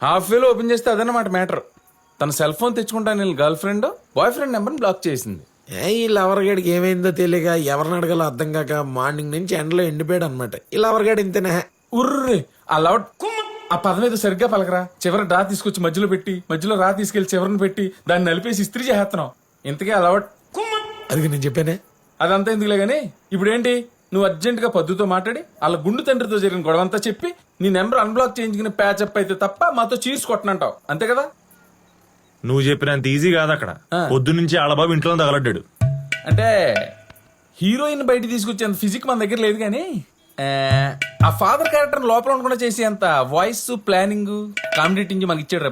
Half వేలో open చేస్తే అదన్నమాట మ్యాటర్. తన సెల్ ఫోన్ తెచ్చుకుంటాను నేను గర్ల్ ఫ్రెండ్ బాయ్ ఫ్రెండ్ నెంబర్ని బ్లాక్ చేసింది. ఈ లవర్గాడికి ఏమైందో తెలియక ఎవరిని అడగాలో అర్థం కాక మార్నింగ్ నుంచి ఎండలో ఎండిపోయాడు అనమాట. ఈ లవర్గాడు ఇంతనే. ఉర్రే ఆ లవ్ ఆ పదం ఏదో సరిగ్గా పలకరా. చివరి రా తీసుకొచ్చి మధ్యలో పెట్టి మధ్యలో రా తీసుకెళ్లి చివరిని పెట్టి దాన్ని నలిపేసి ఇస్త్రీ చేస్తున్నావు. ఇంతకీ ఆ లవ్ అది నేను చెప్పానే. అదంతా ఎందుకులే గానీ ఇప్పుడు ఏంటి, నువ్వు అర్జెంట్ గా పద్దుతో మాట్లాడి వాళ్ళ గుండు తండ్రితో జరిగిన గొడవంతా చెప్పి నీ నెంబర్ అన్బ్లాక్ చేయించుకుని ప్యాచప్ అయితే తప్ప మాతో చీజ్ కొట్టనంటావు అంతే కదా? నువ్వు చెప్పినంత ఈజీ కాదు అక్కడ. పొద్దు నుంచి ఆళ్ళబాబు ఇంట్లో తగలడ్డాడు. అంటే హీరోయిన్ బయట తీసుకొచ్చేంత ఫిజిక్ మన దగ్గర లేదు కానీ ఆ ఫాదర్ క్యారెక్టర్ లోపల ఉండకుండా చేసే అంత వాయిస్ ప్లానింగ్ కామెడీ టింజ్ మాకు ఇచ్చాడు రా